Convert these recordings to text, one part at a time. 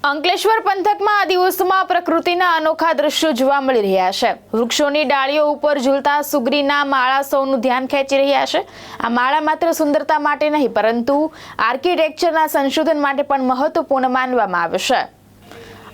અંકલેશ્વર પંથકમાં આ દિવસોમાં પ્રકૃતિના અનોખા દ્રશ્યો જોવા મળી રહ્યા છે। વૃક્ષોની ડાળીઓ ઉપર ઝૂલતા સુગરીના માળા સૌનું ધ્યાન ખેંચી રહ્યા છે। આ માળા માત્ર સુંદરતા માટે નહીં પરંતુ આર્કિટેક્ચરના સંશોધન માટે પણ મહત્વપૂર્ણ માનવામાં આવે છે।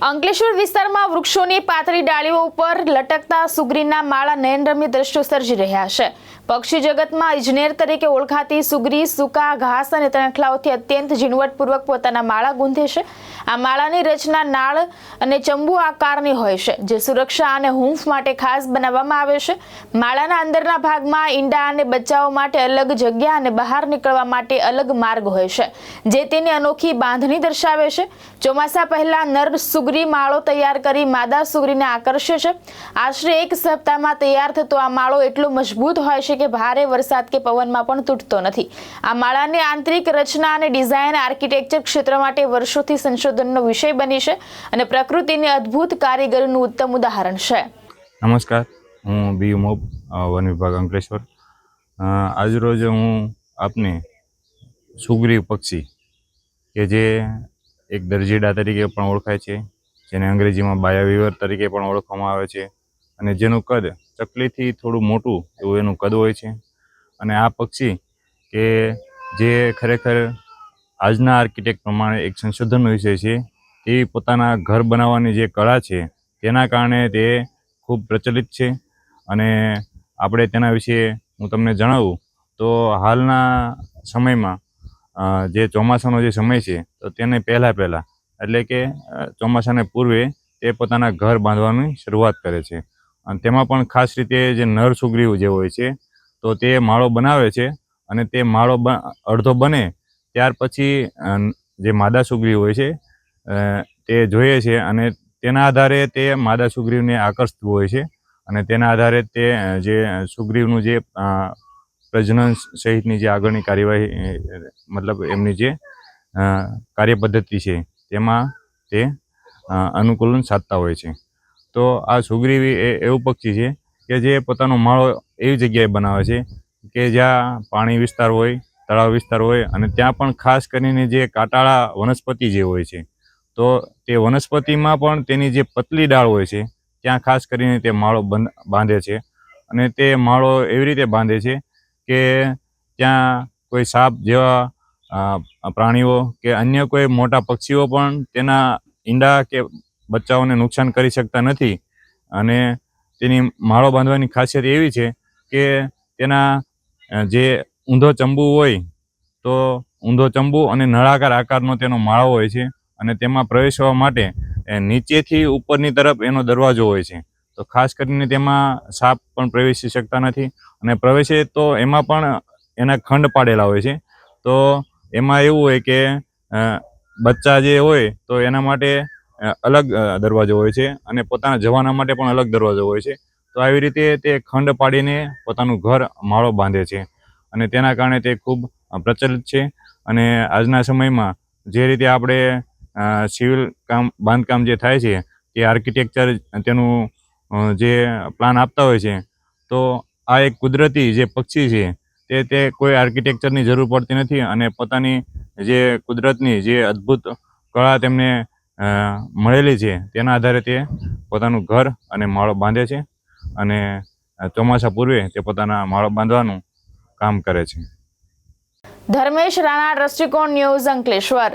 અંકલેશ્વર વિસ્તારમાં વૃક્ષોની પાતળી ડાળીઓ ઉપર લટકતા સુગરીના માળા નયનરમ્ય દ્રશ્યો સર્જી રહ્યા છે। પક્ષી જગતમાં ઇજનેર તરીકે ઓળખાતી સુગરી સૂકા ઘાસ અને તણખલાઓથી અત્યંત ઝીણવટપૂર્વક પોતાના માળા ગૂંથે છે। આ માળાની રચના નાળ અને ચંબુ આકારની હોય છે, જે સુરક્ષા અને હૂંફ માટે ખાસ બનાવવામાં આવે છે। માળાના અંદરના ભાગમાં ઈંડા અને બચ્ચાઓ માટે અલગ જગ્યા અને બહાર નીકળવા માટે અલગ માર્ગ હોય છે, જે તેની અનોખી બાંધણી દર્શાવે છે। ચોમાસા પહેલા નર સુગરી માળો તૈયાર કરી માદા સુગરીને આકર્ષે છે। આશરે એક સપ્તાહમાં તૈયાર થતો આ માળો એટલો મજબૂત હોય છે કે ભારે વરસાદ કે પવનમાં પણ તૂટતો નથી। આ માળાની આંતરિક રચના અને ડિઝાઇન આર્કિટેક્ચર ક્ષેત્ર માટે વર્ષોથી સંશોધનનો વિષય બની છે અને પ્રકૃતિની અદ્ભુત કારીગરીનું ઉત્તમ ઉદાહરણ છે। નમસ્કાર, હું બી મોબ વન વિભાગ અંકલેશ્વર। આજરોજ હું આપને સુગરી પક્ષી કે જે એક દરજીડા તરીકે પણ ઓળખાય છે, જેને અંગ્રેજીમાં બાયાવીવર તરીકે પણ ઓળખવામાં આવે છે, અને જેનું કદ ચકલીથી થોડું મોટું એવું એનું કદ હોય છે। અને આ પક્ષી કે જે ખરેખર આજના આર્કિટેક્ટ પ્રમાણે એક સંશોધનનો વિષય છે, તે પોતાના ઘર બનાવવાની જે કળા છે તેના કારણે તે ખૂબ પ્રચલિત છે। અને આપણે તેના વિશે હું તમને જણાવું તો હાલના સમયમાં જે ચોમાસાનો જે સમય છે તો તેને પહેલાં એટલે કે ચોમાસાને પૂર્વે તે પોતાના ઘર બાંધવાની શરૂઆત કરે છે। અને તેમાં પણ ખાસ રીતે જે નર સુગરીઓ જે હોય છે તો તે માળો બનાવે છે, અને તે માળો અડધો બને ત્યાર પછી જે માદા સુગરી હોય છે તે જોઈએ છે, અને તેના આધારે તે માદા સુગ્રીવને આકર્ષતું હોય છે, અને તેના આધારે તે જે સુગ્રીવનું જે પ્રજનન સહિતની જે આગળની કાર્યવાહી મતલબ એમની જે કાર્યપદ્ધતિ છે તેમાં તે અનુકૂલન સાધતા હોય છે। તો આ સુગ્રીવ એ એવું પક્ષી છે કે જે પોતાનો માળો એવી જગ્યાએ બનાવે છે કે જ્યાં પાણી વિસ્તાર હોય, તળાવ વિસ્તાર હોય, અને ત્યાં પણ ખાસ કરીને જે કાંટાળા વનસ્પતિ જે હોય છે તો તે વનસ્પતિમાં પણ તેની જે પતલી ડાળ હોય છે ત્યાં ખાસ કરીને તે માળો બાંધે છે। અને તે માળો એવી રીતે બાંધે છે કે ત્યાં કોઈ સાપ જેવા પ્રાણીઓ કે અન્ય કોઈ મોટા પક્ષીઓ પણ તેના ઈંડા કે બચ્ચાઓને નુકસાન કરી શકતા નથી। અને તેની માળો બાંધવાની ખાસિયત એવી છે કે તેના જે ઊંધો ચંબુ હોય તો ઊંધો ચંબુ અને નળાકાર આકારનો તેનો માળો હોય છે, અને તેમાં પ્રવેશવા માટે નીચેથી ઉપરની તરફ એનો દરવાજો હોય છે। તો ખાસ કરીને તેમાં સાપ પણ પ્રવેશી શકતા નથી, અને પ્રવેશે તો એમાં પણ એના ખંડ પાડેલા હોય છે। તો એમાં એવું હોય કે બચ્ચા જે હોય તો એના માટે અલગ દરવાજો હોય છે, અને પોતાના જવાના માટે પણ અલગ દરવાજો હોય છે। તો આવી રીતે તે ખંડ પાડીને પોતાનું ઘર માળો બાંધે છે, અને તેના કારણે તે ખૂબ પ્રચલિત છે। અને આજના સમયમાં જે રીતે આપણે સિવિલ બાંધકામ જે થાય છે તે આર્કિટેક્ચર તેનું જે પ્લાન આપતા હોય છે, તો આ એક કુદરતી જે પક્ષી છે તે કોઈ આર્કિટેક્ચરની જરૂર પડતી નથી, અને પોતાની જે કુદરતની જે અદ્ભુત કળા તેમને મળેલી છે તેના આધારે તે પોતાનું ઘર અને માળો બાંધે છે, અને ચોમાસા પૂર્વે તે પોતાના માળો બાંધવાનું કામ કરે છે। ધર્મેશ રાણા, દ્રષ્ટિકોણ ન્યૂઝ, અંકલેશ્વર।